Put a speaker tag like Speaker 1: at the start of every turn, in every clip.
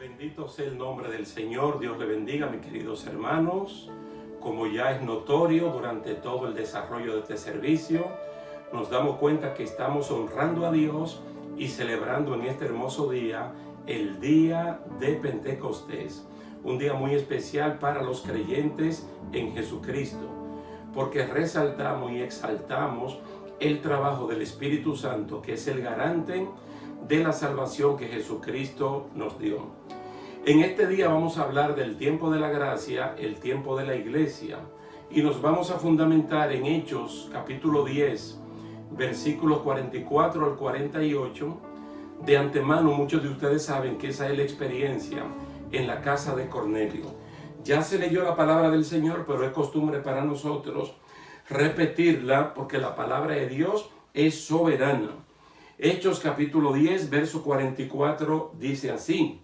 Speaker 1: Bendito sea el nombre del Señor. Dios le bendiga, mis queridos hermanos. Como ya es notorio durante todo el desarrollo de este servicio, nos damos cuenta que estamos honrando a Dios y celebrando en este hermoso día el día de Pentecostés. Un día muy especial para los creyentes en Jesucristo, porque resaltamos y exaltamos el trabajo del Espíritu Santo, que es el garante de la salvación que Jesucristo nos dio. En este día vamos a hablar del tiempo de la gracia, el tiempo de la iglesia, y nos vamos a fundamentar en Hechos capítulo 10, versículos 44 al 48. De antemano, muchos de ustedes saben que esa es la experiencia en la casa de Cornelio. Ya se leyó la palabra del Señor, pero es costumbre para nosotros repetirla porque la palabra de Dios es soberana. Hechos capítulo 10, verso 44 dice así: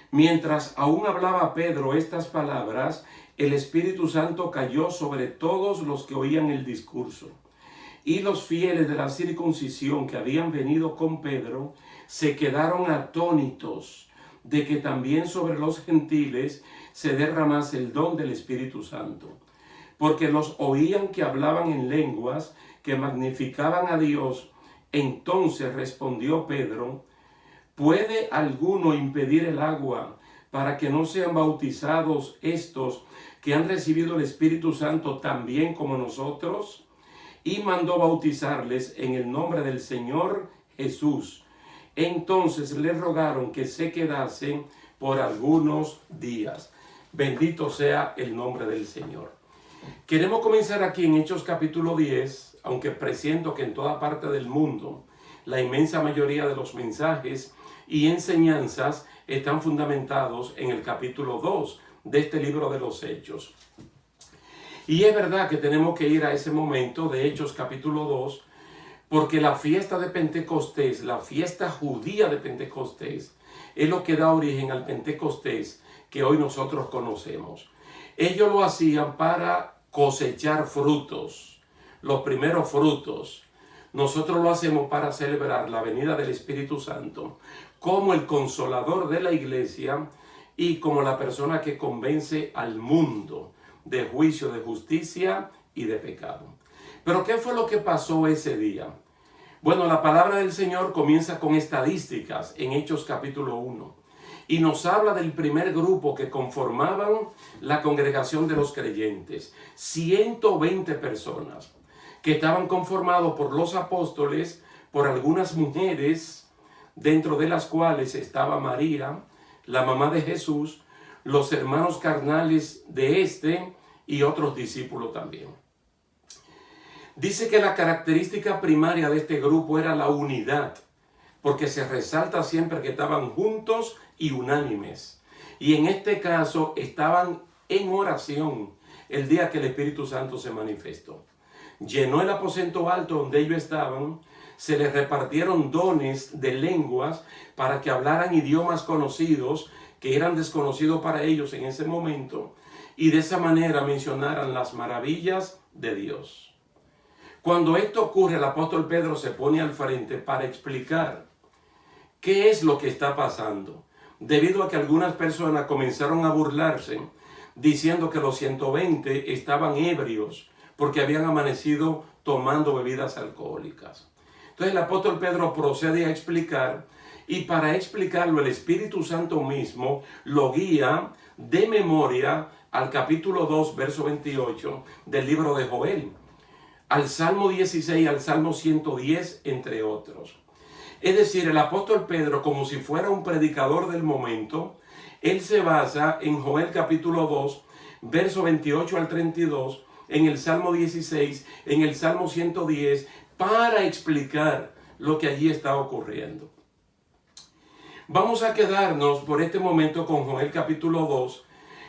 Speaker 1: Mientras aún hablaba Pedro estas palabras, el Espíritu Santo cayó sobre todos los que oían el discurso. Y los fieles de la circuncisión que habían venido con Pedro se quedaron atónitos de que también sobre los gentiles se derramase el don del Espíritu Santo, porque los oían que hablaban en lenguas, que magnificaban a Dios. Entonces respondió Pedro: ¿Puede alguno impedir el agua para que no sean bautizados estos que han recibido el Espíritu Santo también como nosotros? Y mandó bautizarles en el nombre del Señor Jesús. Entonces les rogaron que se quedasen por algunos días. Bendito sea el nombre del Señor. Queremos comenzar aquí en Hechos capítulo 10, aunque presiento que en toda parte del mundo la inmensa mayoría de los mensajes y enseñanzas están fundamentados en el capítulo 2 de este libro de los Hechos. Y es verdad que tenemos que ir a ese momento de Hechos capítulo 2, porque la fiesta de Pentecostés, la fiesta judía de Pentecostés, es lo que da origen al Pentecostés que hoy nosotros conocemos. Ellos lo hacían para cosechar frutos, los primeros frutos. Nosotros lo hacemos para celebrar la venida del Espíritu Santo como el consolador de la iglesia y como la persona que convence al mundo de juicio, de justicia y de pecado. Pero ¿qué fue lo que pasó ese día? Bueno, la palabra del Señor comienza con estadísticas en Hechos capítulo 1 y nos habla del primer grupo que conformaban la congregación de los creyentes, 120 personas que estaban conformados por los apóstoles, por algunas mujeres, dentro de las cuales estaba María, la mamá de Jesús, los hermanos carnales de este y otros discípulos también. Dice que la característica primaria de este grupo era la unidad, porque se resalta siempre que estaban juntos y unánimes. Y en este caso estaban en oración el día que el Espíritu Santo se manifestó. Llenó el aposento alto donde ellos estaban, se les repartieron dones de lenguas para que hablaran idiomas conocidos que eran desconocidos para ellos en ese momento, y de esa manera mencionaran las maravillas de Dios. Cuando esto ocurre, el apóstol Pedro se pone al frente para explicar qué es lo que está pasando, debido a que algunas personas comenzaron a burlarse, diciendo que los 120 estaban ebrios porque habían amanecido tomando bebidas alcohólicas. Entonces el apóstol Pedro procede a explicar, y para explicarlo el Espíritu Santo mismo lo guía de memoria al capítulo 2, verso 28 del libro de Joel, al Salmo 16, al Salmo 110, entre otros. Es decir, el apóstol Pedro, como si fuera un predicador del momento, él se basa en Joel capítulo 2, verso 28 al 32, en el Salmo 16, en el Salmo 110, para explicar lo que allí está ocurriendo. Vamos a quedarnos por este momento con Joel capítulo 2,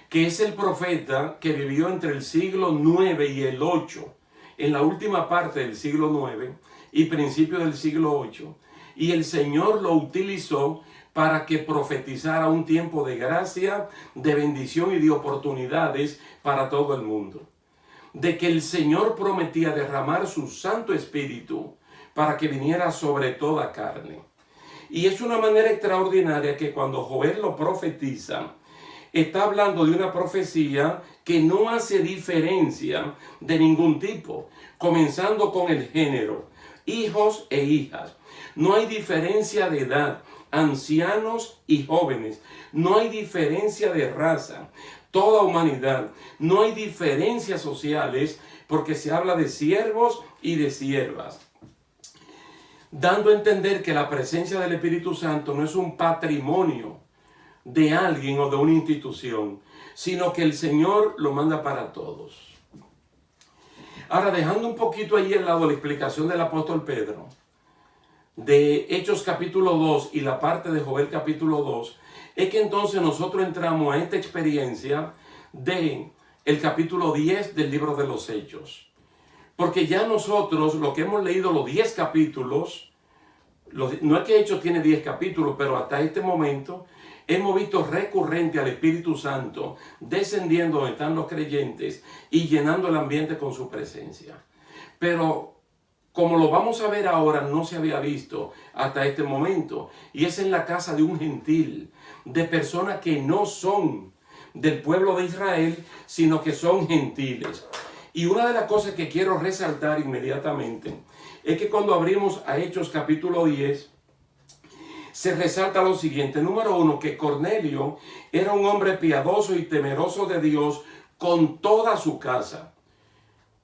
Speaker 1: que es el profeta que vivió entre el siglo 9 y el 8, en la última parte del siglo 9 y principio del siglo 8. Y el Señor lo utilizó para que profetizara un tiempo de gracia, de bendición y de oportunidades para todo el mundo. De que el Señor prometía derramar su Santo Espíritu para que viniera sobre toda carne. Y es una manera extraordinaria que cuando Joel lo profetiza, está hablando de una profecía que no hace diferencia de ningún tipo, comenzando con el género, hijos e hijas. No hay diferencia de edad, ancianos y jóvenes. No hay diferencia de raza, toda humanidad. No hay diferencias sociales porque se habla de siervos y de siervas, dando a entender que la presencia del Espíritu Santo no es un patrimonio de alguien o de una institución, sino que el Señor lo manda para todos. Ahora, dejando un poquito ahí al lado la explicación del apóstol Pedro, de Hechos capítulo 2 y la parte de Joel capítulo 2, es que entonces nosotros entramos a esta experiencia de el capítulo 10 del libro de los Hechos. Porque ya nosotros, lo que hemos leído los 10 capítulos, no es que Hechos tiene 10 capítulos, pero hasta este momento hemos visto recurrente al Espíritu Santo descendiendo donde están los creyentes y llenando el ambiente con su presencia. Pero como lo vamos a ver ahora, no se había visto hasta este momento. Y es en la casa de un gentil, de personas que no son del pueblo de Israel, sino que son gentiles. Y una de las cosas que quiero resaltar inmediatamente es que cuando abrimos a Hechos capítulo 10, se resalta lo siguiente. Número 1, que Cornelio era un hombre piadoso y temeroso de Dios con toda su casa.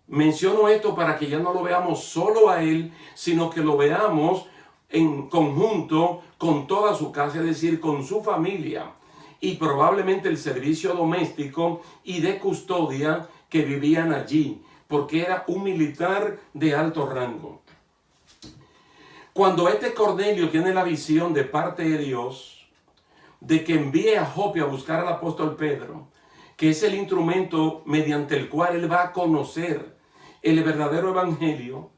Speaker 1: Menciono esto para que ya no lo veamos solo a él, sino que lo veamos en conjunto con toda su casa, es decir, con su familia y probablemente el servicio doméstico y de custodia que vivían allí, porque era un militar de alto rango. Cuando este Cornelio tiene la visión de parte de Dios de que envíe a Jope a buscar al apóstol Pedro, que es el instrumento mediante el cual él va a conocer el verdadero evangelio,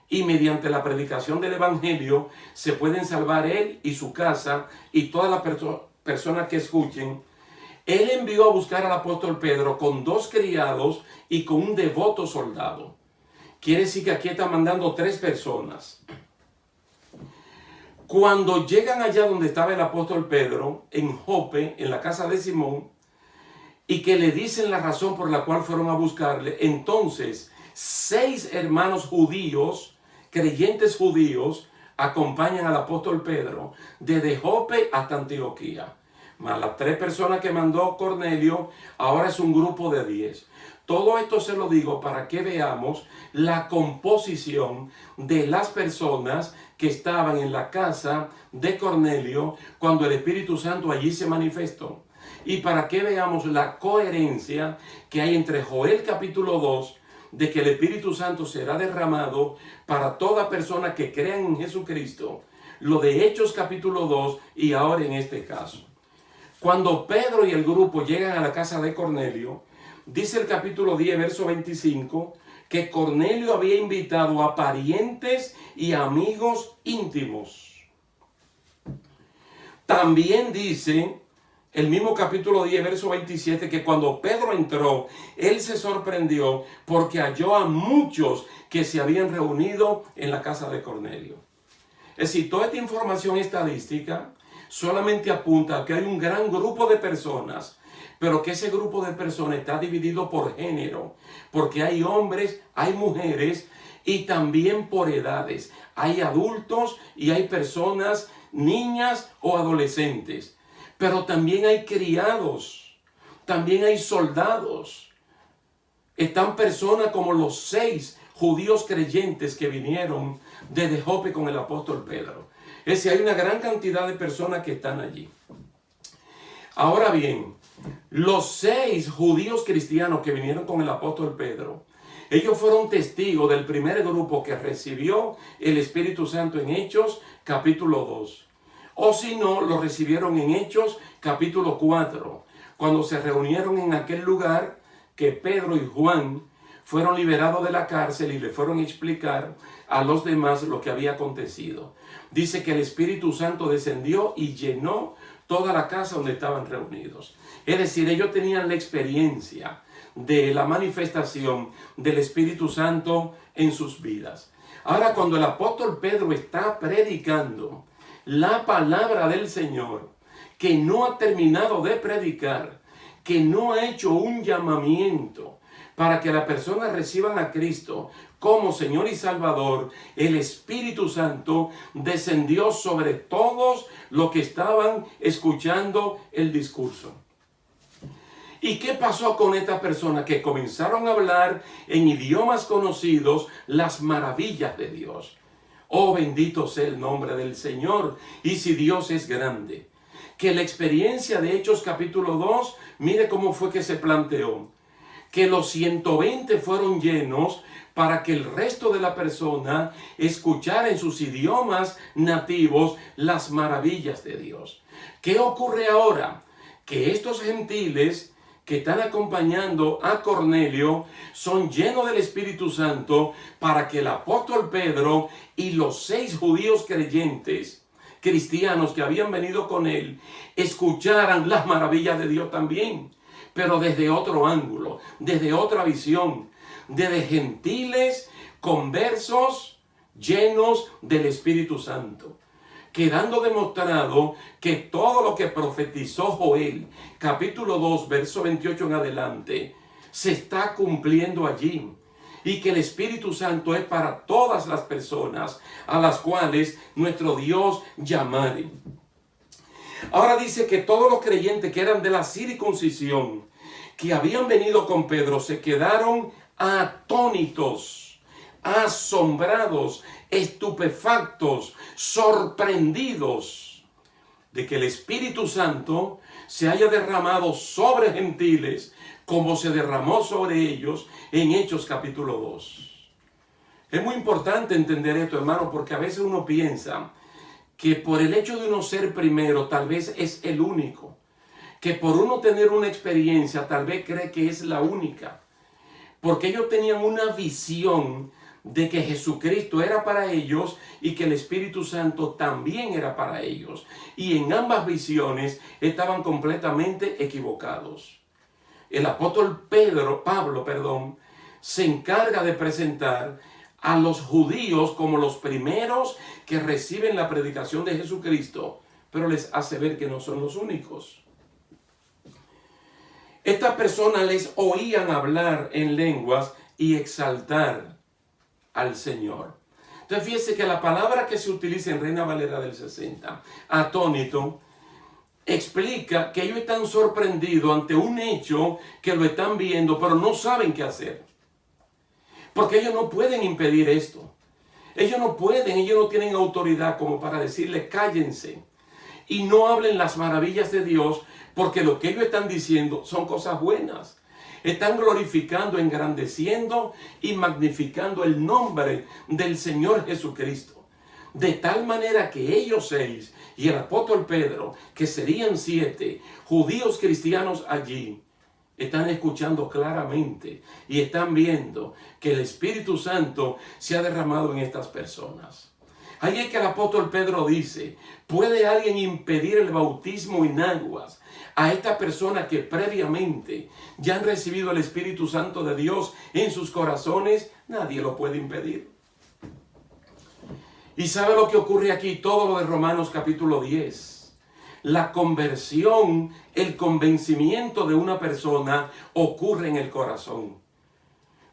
Speaker 1: y mediante la predicación del evangelio se pueden salvar él y su casa y todas las personas que escuchen. Él envió a buscar al apóstol Pedro con 2 criados y con un devoto soldado. Quiere decir que aquí está mandando 3 personas. Cuando llegan allá donde estaba el apóstol Pedro, en Jope, en la casa de Simón, y que le dicen la razón por la cual fueron a buscarle, entonces 6 hermanos judíos, creyentes judíos, acompañan al apóstol Pedro desde Jope hasta Antioquía. Más las 3 personas que mandó Cornelio, ahora es un grupo de 10. Todo esto se lo digo para que veamos la composición de las personas que estaban en la casa de Cornelio cuando el Espíritu Santo allí se manifestó. Y para que veamos la coherencia que hay entre Joel capítulo 2, de que el Espíritu Santo será derramado para toda persona que crean en Jesucristo, lo de Hechos capítulo 2 y ahora en este caso. Cuando Pedro y el grupo llegan a la casa de Cornelio, dice el capítulo 10, verso 25, que Cornelio había invitado a parientes y amigos íntimos. También dice el mismo capítulo 10, verso 27, que cuando Pedro entró, él se sorprendió porque halló a muchos que se habían reunido en la casa de Cornelio. Es decir, toda esta información estadística solamente apunta a que hay un gran grupo de personas, pero que ese grupo de personas está dividido por género, porque hay hombres, hay mujeres y también por edades. Hay adultos y hay personas, niñas o adolescentes. Pero también hay criados, también hay soldados. Están personas como los 6 judíos creyentes que vinieron desde Jope con el apóstol Pedro. Es decir, hay una gran cantidad de personas que están allí. Ahora bien, los 6 judíos cristianos que vinieron con el apóstol Pedro, ellos fueron testigos del primer grupo que recibió el Espíritu Santo en Hechos capítulo 2. O si no, lo recibieron en Hechos capítulo 4, cuando se reunieron en aquel lugar que Pedro y Juan fueron liberados de la cárcel y le fueron a explicar a los demás lo que había acontecido. Dice que el Espíritu Santo descendió y llenó toda la casa donde estaban reunidos. Es decir, ellos tenían la experiencia de la manifestación del Espíritu Santo en sus vidas. Ahora, cuando el apóstol Pedro está predicando la palabra del Señor, que no ha terminado de predicar, que no ha hecho un llamamiento para que la persona reciban a Cristo como Señor y Salvador, el Espíritu Santo descendió sobre todos los que estaban escuchando el discurso. ¿Y qué pasó con esta persona? Que comenzaron a hablar en idiomas conocidos las maravillas de Dios. Oh, bendito sea el nombre del Señor. Y si Dios es grande. Que la experiencia de Hechos capítulo 2, mire cómo fue que se planteó. Que los 120 fueron llenos para que el resto de la persona escuchara en sus idiomas nativos las maravillas de Dios. ¿Qué ocurre ahora? Que estos gentiles que están acompañando a Cornelio son llenos del Espíritu Santo para que el apóstol Pedro y los 6 judíos creyentes cristianos que habían venido con él escucharan las maravillas de Dios también, pero desde otro ángulo, desde otra visión, desde gentiles conversos llenos del Espíritu Santo, quedando demostrado que todo lo que profetizó Joel, capítulo 2, verso 28 en adelante, se está cumpliendo allí. Y que el Espíritu Santo es para todas las personas a las cuales nuestro Dios llamare. Ahora dice que todos los creyentes que eran de la circuncisión, que habían venido con Pedro, se quedaron atónitos, asombrados, estupefactos, sorprendidos de que el Espíritu Santo se haya derramado sobre gentiles como se derramó sobre ellos en Hechos capítulo 2. Es muy importante entender esto, hermano, porque a veces uno piensa que por el hecho de uno ser primero, tal vez es el único. Que por uno tener una experiencia, tal vez cree que es la única. Porque ellos tenían una visión de que Jesucristo era para ellos y que el Espíritu Santo también era para ellos. Y en ambas visiones estaban completamente equivocados. El apóstol Pablo, se encarga de presentar a los judíos como los primeros que reciben la predicación de Jesucristo, pero les hace ver que no son los únicos. Estas personas les oían hablar en lenguas y exaltar al Señor. Entonces fíjese que la palabra que se utiliza en Reina Valera del 60, atónito, explica que ellos están sorprendidos ante un hecho que lo están viendo, pero no saben qué hacer. Porque ellos no pueden impedir esto. Ellos no tienen autoridad como para decirle cállense y no hablen las maravillas de Dios, porque lo que ellos están diciendo son cosas buenas. Están glorificando, engrandeciendo y magnificando el nombre del Señor Jesucristo. De tal manera que ellos 6 y el apóstol Pedro, que serían 7 judíos cristianos allí, están escuchando claramente y están viendo que el Espíritu Santo se ha derramado en estas personas. Ahí es que el apóstol Pedro dice, ¿puede alguien impedir el bautismo en aguas a esta persona que previamente ya han recibido el Espíritu Santo de Dios en sus corazones? Nadie lo puede impedir. ¿Y sabe lo que ocurre aquí? Todo lo de Romanos capítulo 10. La conversión, el convencimiento de una persona ocurre en el corazón.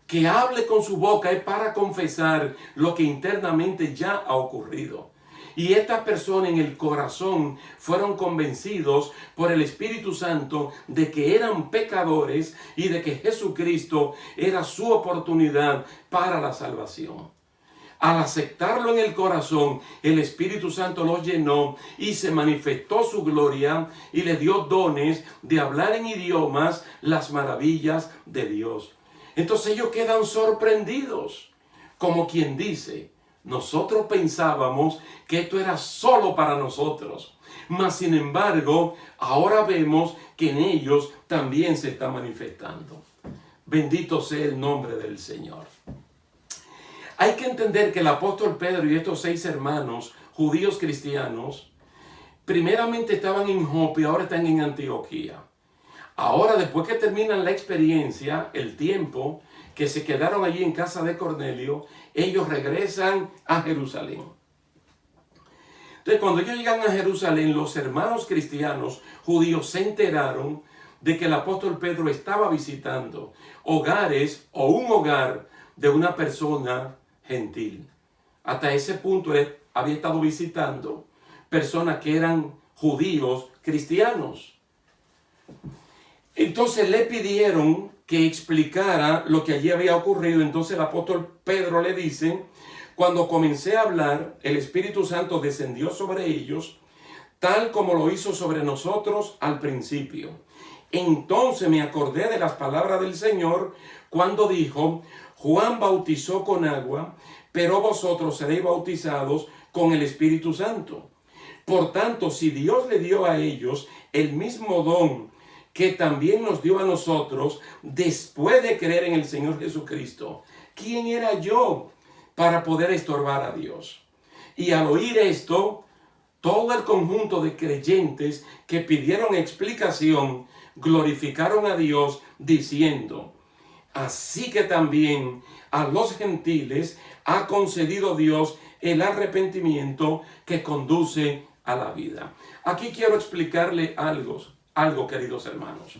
Speaker 1: Que hable con su boca es para confesar lo que internamente ya ha ocurrido. Y estas personas en el corazón fueron convencidos por el Espíritu Santo de que eran pecadores y de que Jesucristo era su oportunidad para la salvación. Al aceptarlo en el corazón, el Espíritu Santo los llenó y se manifestó su gloria y les dio dones de hablar en idiomas las maravillas de Dios. Entonces ellos quedan sorprendidos, como quien dice, nosotros pensábamos que esto era solo para nosotros, mas sin embargo, ahora vemos que en ellos también se está manifestando. Bendito sea el nombre del Señor. Hay que entender que el apóstol Pedro y estos 6 hermanos judíos cristianos primeramente estaban en Jope y ahora están en Antioquía. Ahora, después que terminan la experiencia, el tiempo que se quedaron allí en casa de Cornelio, ellos regresan a Jerusalén. Entonces, cuando ellos llegan a Jerusalén, los hermanos cristianos judíos se enteraron de que el apóstol Pedro estaba visitando hogares o un hogar de una persona gentil. Hasta ese punto él había estado visitando personas que eran judíos cristianos. Entonces le pidieron que explicara lo que allí había ocurrido. Entonces el apóstol Pedro le dice: cuando comencé a hablar, el Espíritu Santo descendió sobre ellos, tal como lo hizo sobre nosotros al principio. Entonces me acordé de las palabras del Señor cuando dijo: Juan bautizó con agua, pero vosotros seréis bautizados con el Espíritu Santo. Por tanto, si Dios le dio a ellos el mismo don que también nos dio a nosotros después de creer en el Señor Jesucristo, ¿quién era yo para poder estorbar a Dios? Y al oír esto, todo el conjunto de creyentes que pidieron explicación glorificaron a Dios diciendo: así que también a los gentiles ha concedido Dios el arrepentimiento que conduce a la vida. Aquí quiero explicarle algo, queridos hermanos.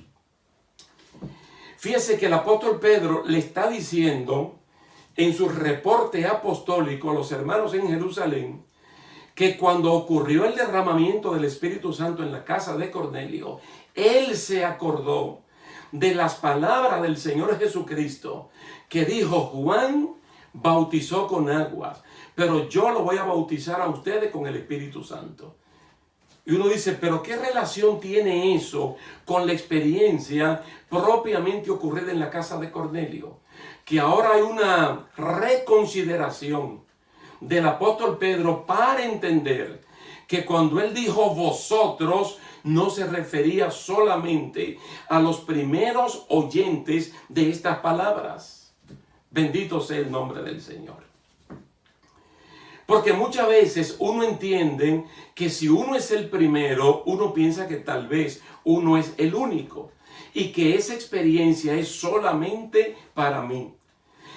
Speaker 1: Fíjese que el apóstol Pedro le está diciendo en su reporte apostólico a los hermanos en Jerusalén que cuando ocurrió el derramamiento del Espíritu Santo en la casa de Cornelio, él se acordó de las palabras del Señor Jesucristo que dijo: Juan bautizó con aguas, pero yo lo voy a bautizar a ustedes con el Espíritu Santo. Y uno dice: pero ¿qué relación tiene eso con la experiencia propiamente ocurrida en la casa de Cornelio? Que ahora hay una reconsideración del apóstol Pedro para entender que cuando él dijo vosotros, no se refería solamente a los primeros oyentes de estas palabras. Bendito sea el nombre del Señor. Porque muchas veces uno entiende que si uno es el primero, uno piensa que tal vez uno es el único y que esa experiencia es solamente para mí.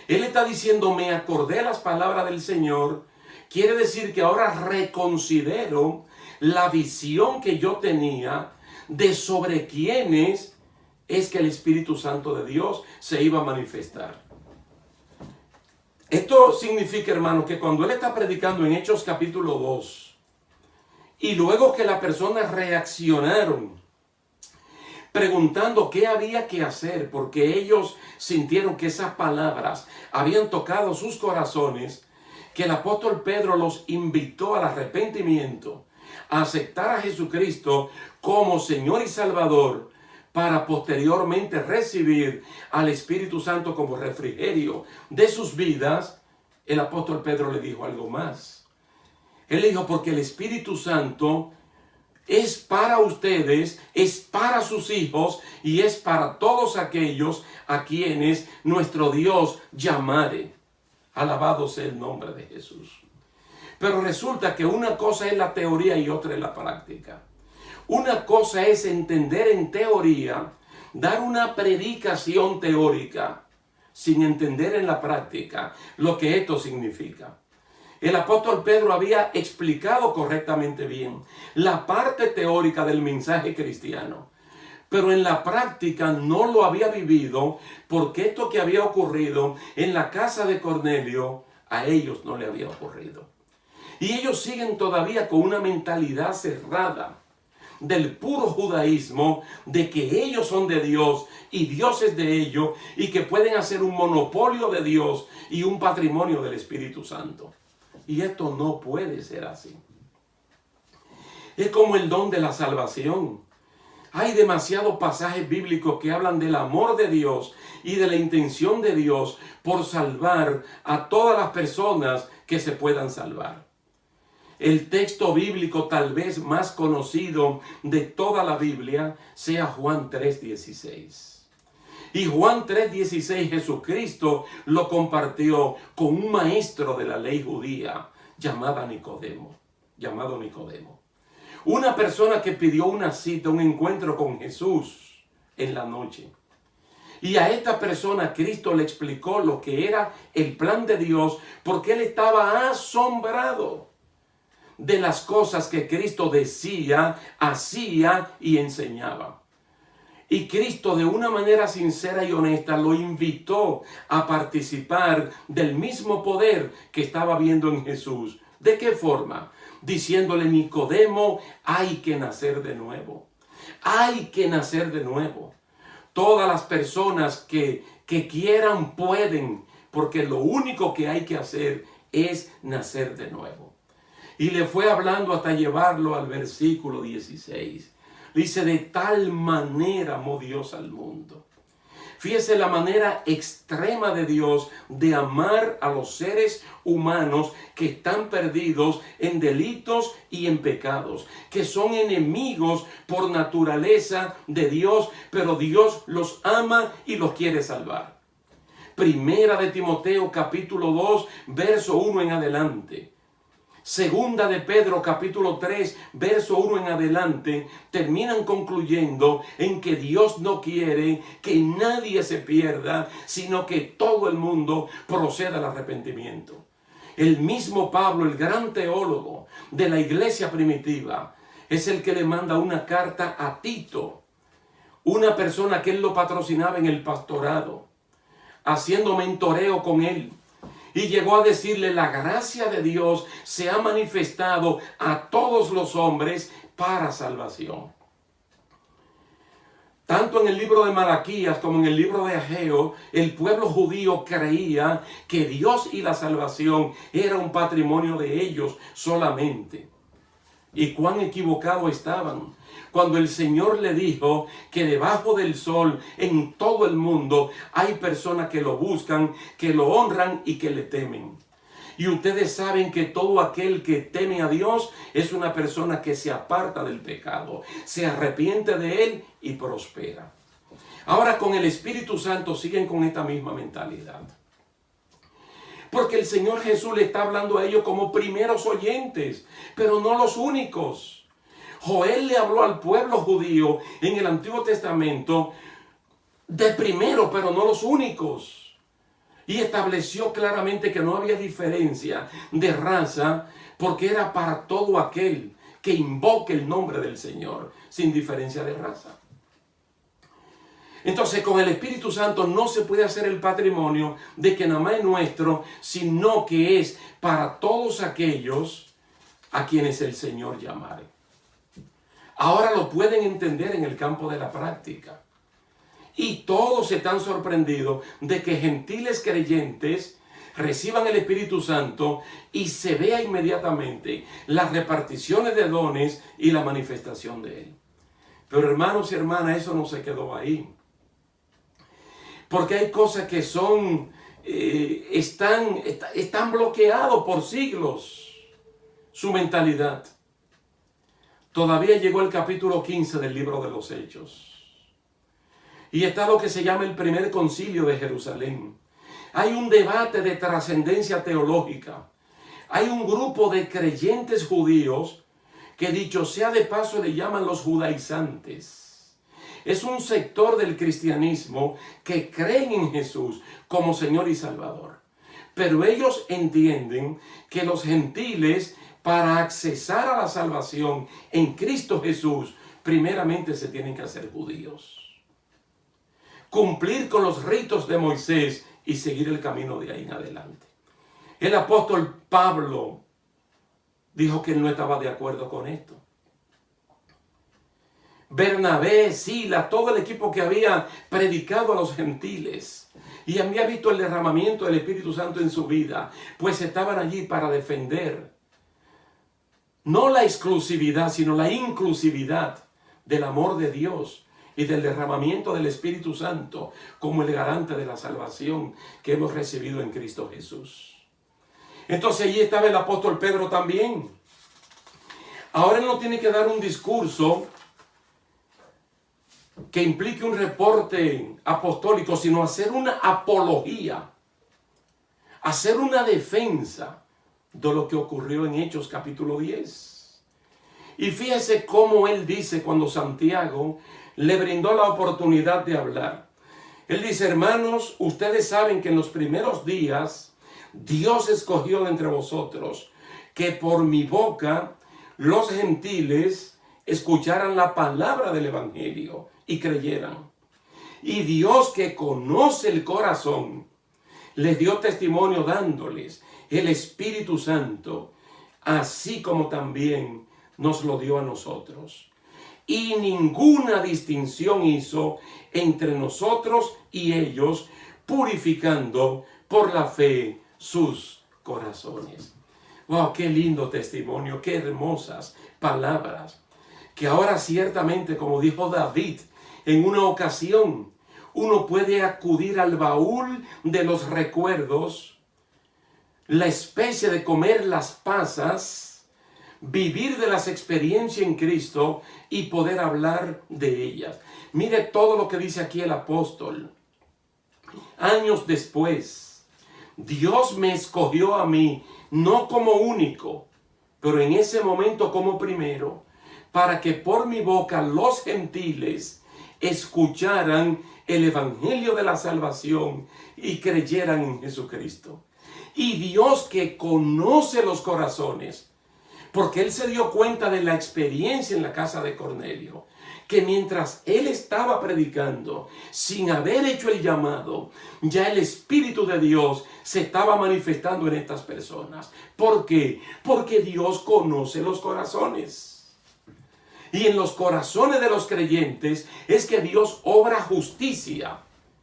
Speaker 1: Él está diciendo: me acordé las palabras del Señor. Quiere decir que ahora reconsidero la visión que yo tenía de sobre quiénes es que el Espíritu Santo de Dios se iba a manifestar. Esto significa, hermano, que cuando él está predicando en Hechos capítulo 2, y luego que las personas reaccionaron preguntando qué había que hacer, porque ellos sintieron que esas palabras habían tocado sus corazones, que el apóstol Pedro los invitó al arrepentimiento, a aceptar a Jesucristo como Señor y Salvador, para posteriormente recibir al Espíritu Santo como refrigerio de sus vidas. El apóstol Pedro le dijo algo más. Él dijo: porque el Espíritu Santo es para ustedes, es para sus hijos y es para todos aquellos a quienes nuestro Dios llamare. Alabado sea el nombre de Jesús. Pero resulta que una cosa es la teoría y otra es la práctica. Una cosa es entender en teoría, dar una predicación teórica, sin entender en la práctica lo que esto significa. El apóstol Pedro había explicado correctamente bien la parte teórica del mensaje cristiano, pero en la práctica no lo había vivido, porque esto que había ocurrido en la casa de Cornelio a ellos no le había ocurrido. Y ellos siguen todavía con una mentalidad cerrada del puro judaísmo, de que ellos son de Dios y Dios es de ellos, y que pueden hacer un monopolio de Dios y un patrimonio del Espíritu Santo. Y esto no puede ser así. Es como el don de la salvación. Hay demasiados pasajes bíblicos que hablan del amor de Dios y de la intención de Dios por salvar a todas las personas que se puedan salvar. El texto bíblico tal vez más conocido de toda la Biblia sea Juan 3:16. Y Juan 3:16 Jesucristo lo compartió con un maestro de la ley judía llamado Nicodemo. Una persona que pidió una cita, un encuentro con Jesús en la noche. Y a esta persona Cristo le explicó lo que era el plan de Dios, porque él estaba asombrado de las cosas que Cristo decía, hacía y enseñaba. Y Cristo, de una manera sincera y honesta, lo invitó a participar del mismo poder que estaba viendo en Jesús. ¿De qué forma? Diciéndole: Nicodemo, hay que nacer de nuevo. Hay que nacer de nuevo. Todas las personas que quieran pueden, porque lo único que hay que hacer es nacer de nuevo. Y le fue hablando hasta llevarlo al versículo 16. Dice: de tal manera amó Dios al mundo. Fíjese la manera extrema de Dios de amar a los seres humanos que están perdidos en delitos y en pecados, que son enemigos por naturaleza de Dios, pero Dios los ama y los quiere salvar. Primera de Timoteo capítulo 2, verso 1 en adelante. Segunda de Pedro capítulo 3, verso 1 en adelante, terminan concluyendo en que Dios no quiere que nadie se pierda, sino que todo el mundo proceda al arrepentimiento. El mismo Pablo, el gran teólogo de la iglesia primitiva, es el que le manda una carta a Tito, una persona que él lo patrocinaba en el pastorado, haciendo mentoreo con él. Y llegó a decirle: la gracia de Dios se ha manifestado a todos los hombres para salvación. Tanto en el libro de Malaquías como en el libro de Ageo, el pueblo judío creía que Dios y la salvación era un patrimonio de ellos solamente. Y cuán equivocados estaban cuando el Señor le dijo que debajo del sol en todo el mundo hay personas que lo buscan, que lo honran y que le temen. Y ustedes saben que todo aquel que teme a Dios es una persona que se aparta del pecado, se arrepiente de él y prospera. Ahora, con el Espíritu Santo siguen con esta misma mentalidad. Porque el Señor Jesús le está hablando a ellos como primeros oyentes, pero no los únicos. Joel le habló al pueblo judío en el Antiguo Testamento de primero, pero no los únicos. Y estableció claramente que no había diferencia de raza, porque era para todo aquel que invoque el nombre del Señor, sin diferencia de raza. Entonces, con el Espíritu Santo no se puede hacer el patrimonio de que nada más es nuestro, sino que es para todos aquellos a quienes el Señor llamare. Ahora lo pueden entender en el campo de la práctica. Y todos están sorprendidos de que gentiles creyentes reciban el Espíritu Santo y se vea inmediatamente las reparticiones de dones y la manifestación de él. Pero hermanos y hermanas, eso no se quedó ahí. Porque hay cosas que son, están bloqueados por siglos, su mentalidad. Todavía llegó el capítulo 15 del libro de los Hechos. Y está lo que se llama el primer concilio de Jerusalén. Hay un debate de trascendencia teológica. Hay un grupo de creyentes judíos que, dicho sea de paso, le llaman los judaizantes. Es un sector del cristianismo que creen en Jesús como Señor y Salvador. Pero ellos entienden que los gentiles, para accesar a la salvación en Cristo Jesús, primeramente se tienen que hacer judíos. Cumplir con los ritos de Moisés y seguir el camino de ahí en adelante. El apóstol Pablo dijo que él no estaba de acuerdo con esto. Bernabé, Silas, todo el equipo que había predicado a los gentiles y había visto el derramamiento del Espíritu Santo en su vida, pues estaban allí para defender no la exclusividad, sino la inclusividad del amor de Dios y del derramamiento del Espíritu Santo como el garante de la salvación que hemos recibido en Cristo Jesús. Entonces allí estaba el apóstol Pedro también. Ahora él no tiene que dar un discurso que implique un reporte apostólico, sino hacer una apología, hacer una defensa de lo que ocurrió en Hechos capítulo 10. Y fíjese cómo él dice cuando Santiago le brindó la oportunidad de hablar. Él dice: hermanos, ustedes saben que en los primeros días Dios escogió de entre vosotros que por mi boca los gentiles escucharan la palabra del evangelio y creyeran. Y Dios, que conoce el corazón, les dio testimonio dándoles el Espíritu Santo, así como también nos lo dio a nosotros. Y ninguna distinción hizo entre nosotros y ellos, purificando por la fe sus corazones. ¡Wow! ¡Qué lindo testimonio! ¡Qué hermosas palabras! Que ahora ciertamente, como dijo David, en una ocasión, uno puede acudir al baúl de los recuerdos, la especie de comer las pasas, vivir de las experiencias en Cristo y poder hablar de ellas. Mire todo lo que dice aquí el apóstol. Años después, Dios me escogió a mí, no como único, pero en ese momento como primero, para que por mi boca los gentiles escucharan el evangelio de la salvación y creyeran en Jesucristo. Y Dios, que conoce los corazones, porque Él se dio cuenta de la experiencia en la casa de Cornelio, que mientras Él estaba predicando, sin haber hecho el llamado, ya el Espíritu de Dios se estaba manifestando en estas personas. ¿Por qué? Porque Dios conoce los corazones. Y en los corazones de los creyentes es que Dios obra justicia.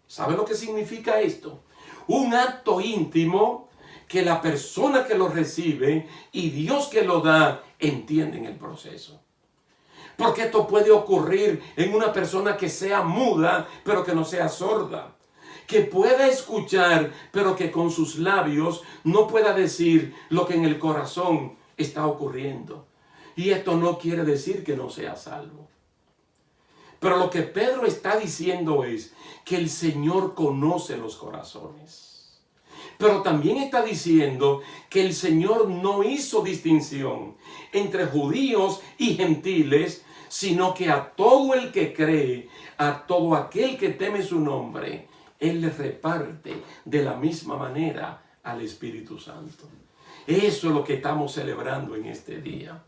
Speaker 1: ¿Sabe lo que significa esto? Un acto íntimo que la persona que lo recibe y Dios que lo da entienden el proceso. Porque esto puede ocurrir en una persona que sea muda, pero que no sea sorda. Que pueda escuchar, pero que con sus labios no pueda decir lo que en el corazón está ocurriendo. Y esto no quiere decir que no sea salvo. Pero lo que Pedro está diciendo es que el Señor conoce los corazones. Pero también está diciendo que el Señor no hizo distinción entre judíos y gentiles, sino que a todo el que cree, a todo aquel que teme su nombre, Él le reparte de la misma manera al Espíritu Santo. Eso es lo que estamos celebrando en este día.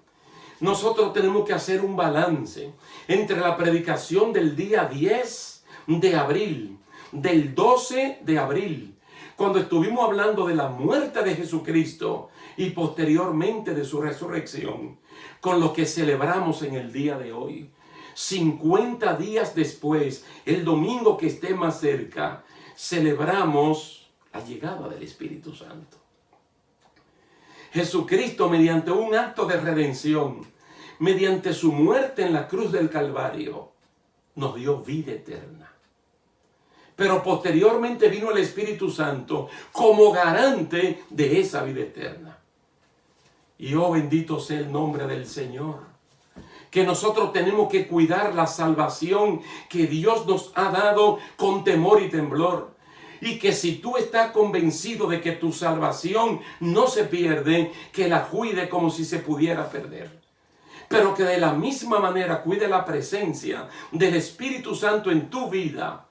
Speaker 1: Nosotros tenemos que hacer un balance entre la predicación del día 10 de abril, del 12 de abril, cuando estuvimos hablando de la muerte de Jesucristo y posteriormente de su resurrección, con lo que celebramos en el día de hoy. 50 días después, el domingo que esté más cerca, celebramos la llegada del Espíritu Santo. Jesucristo, mediante un acto de redención, mediante su muerte en la cruz del Calvario, nos dio vida eterna. Pero posteriormente vino el Espíritu Santo como garante de esa vida eterna. Y oh, bendito sea el nombre del Señor. Que nosotros tenemos que cuidar la salvación que Dios nos ha dado con temor y temblor. Y que si tú estás convencido de que tu salvación no se pierde, que la cuide como si se pudiera perder. Pero que de la misma manera cuide la presencia del Espíritu Santo en tu vida,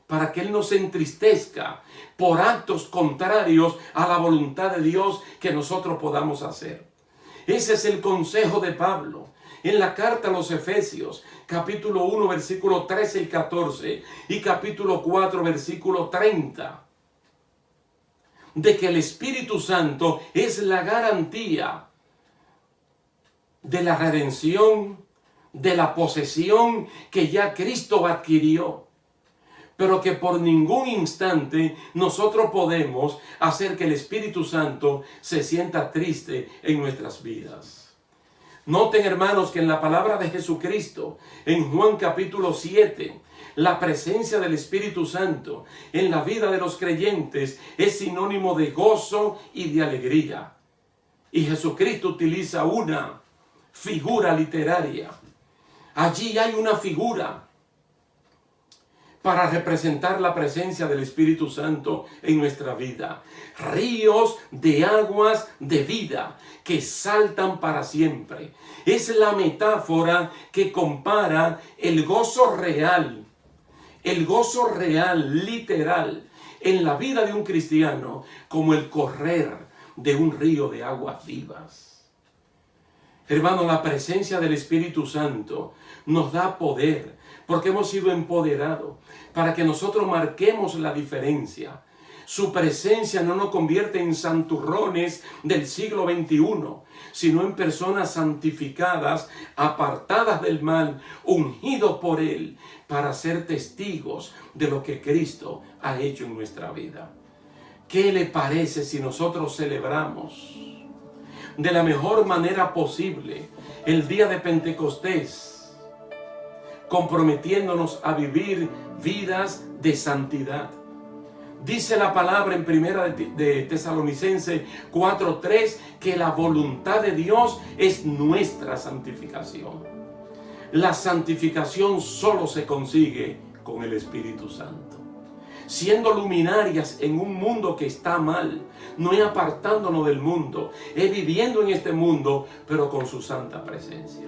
Speaker 1: para que Él no se entristezca por actos contrarios a la voluntad de Dios que nosotros podamos hacer. Ese es el consejo de Pablo en la carta a los Efesios, capítulo 1, versículos 13 y 14, y capítulo 4, versículo 30, de que el Espíritu Santo es la garantía de la redención, de la posesión que ya Cristo adquirió, pero que por ningún instante nosotros podemos hacer que el Espíritu Santo se sienta triste en nuestras vidas. Noten, hermanos, que en la palabra de Jesucristo, en Juan capítulo 7, la presencia del Espíritu Santo en la vida de los creyentes es sinónimo de gozo y de alegría. Y Jesucristo utiliza una figura literaria. Allí hay una figura para representar la presencia del Espíritu Santo en nuestra vida. Ríos de aguas de vida que saltan para siempre. Es la metáfora que compara el gozo real, literal, en la vida de un cristiano, como el correr de un río de aguas vivas. Hermano, la presencia del Espíritu Santo nos da poder, porque hemos sido empoderados para que nosotros marquemos la diferencia. Su presencia no nos convierte en santurrones del siglo XXI, sino en personas santificadas, apartadas del mal, ungidos por Él, para ser testigos de lo que Cristo ha hecho en nuestra vida. ¿Qué le parece si nosotros celebramos de la mejor manera posible el día de Pentecostés, comprometiéndonos a vivir vidas de santidad? Dice la palabra en Primera de Tesalonicenses 4:3 que la voluntad de Dios es nuestra santificación. La santificación solo se consigue con el Espíritu Santo, siendo luminarias en un mundo que está mal. No es apartándonos del mundo, es viviendo en este mundo, pero con su santa presencia.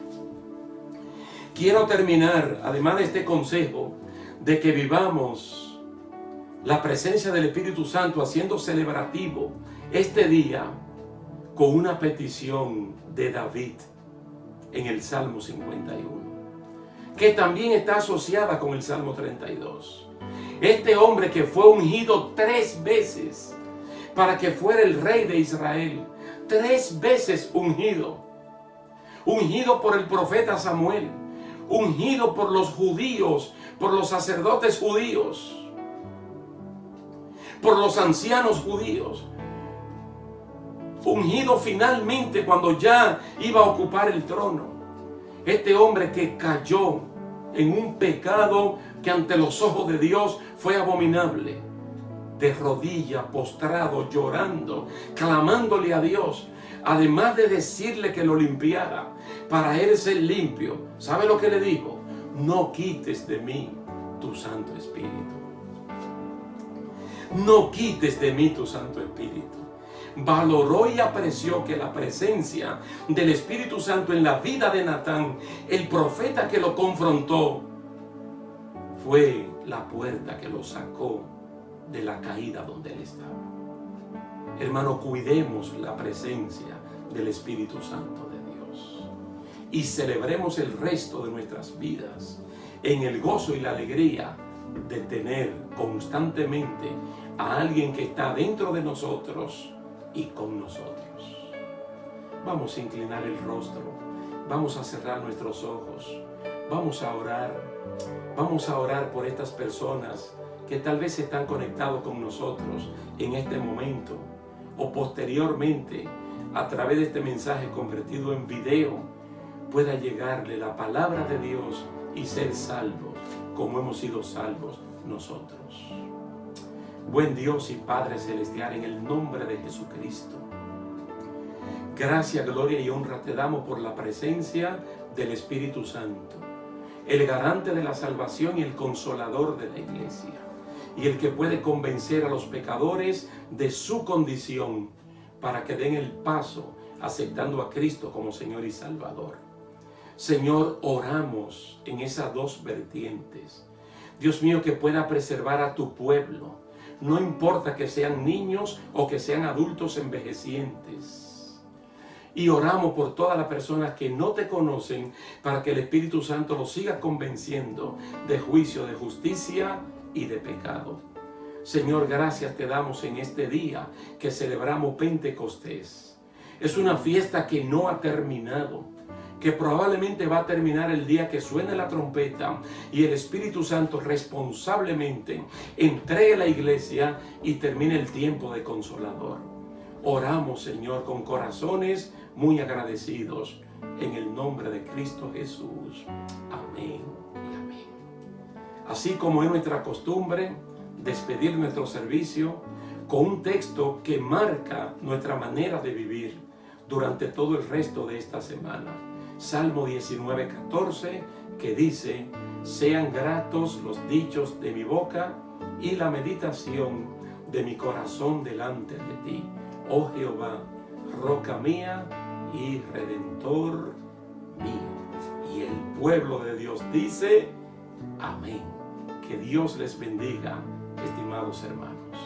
Speaker 1: Quiero terminar, además de este consejo, de que vivamos la presencia del Espíritu Santo haciendo celebrativo este día con una petición de David en el Salmo 51, que también está asociada con el Salmo 32. Este hombre que fue ungido 3 veces para que fuera el rey de Israel, 3 veces ungido por el profeta Samuel, ungido por los judíos, por los sacerdotes judíos, por los ancianos judíos, ungido finalmente cuando ya iba a ocupar el trono. Este hombre que cayó en un pecado que ante los ojos de Dios fue abominable, de rodillas, postrado, llorando, clamándole a Dios, además de decirle que lo limpiara, para él ser limpio. ¿Sabe lo que le dijo? No quites de mí tu Santo Espíritu. No quites de mí tu Santo Espíritu. Valoró y apreció que la presencia del Espíritu Santo en la vida de Natán, el profeta que lo confrontó, fue la puerta que lo sacó de la caída donde él estaba. Hermano, cuidemos la presencia del Espíritu Santo de Dios y celebremos el resto de nuestras vidas en el gozo y la alegría de tener constantemente a alguien que está dentro de nosotros y con nosotros. Vamos a inclinar el rostro, vamos a cerrar nuestros ojos, vamos a orar por estas personas que tal vez están conectados con nosotros en este momento o posteriormente a través de este mensaje convertido en video pueda llegarle la palabra de Dios y ser salvos como hemos sido salvos nosotros. Buen Dios y Padre Celestial, en el nombre de Jesucristo, gracias, gloria y honra te damos por la presencia del Espíritu Santo, el garante de la salvación y el consolador de la iglesia, y el que puede convencer a los pecadores de su condición para que den el paso aceptando a Cristo como Señor y Salvador. Señor, oramos en esas 2 vertientes. Dios mío, que pueda preservar a tu pueblo. No importa que sean niños o que sean adultos envejecientes. Y oramos por todas las personas que no te conocen para que el Espíritu Santo los siga convenciendo de juicio, de justicia y de pecado. Señor, gracias te damos en este día que celebramos Pentecostés. Es una fiesta que no ha terminado, que probablemente va a terminar el día que suene la trompeta y el Espíritu Santo responsablemente entregue la iglesia y termine el tiempo de consolador. Oramos, Señor, con corazones muy agradecidos en el nombre de Cristo Jesús. Amén y amén. Así como es nuestra costumbre, despedir nuestro servicio con un texto que marca nuestra manera de vivir durante todo el resto de esta semana. Salmo 19:14, que dice: sean gratos los dichos de mi boca y la meditación de mi corazón delante de ti, oh Jehová, roca mía y redentor mío. Y el pueblo de Dios dice: amén. Que Dios les bendiga, estimados hermanos.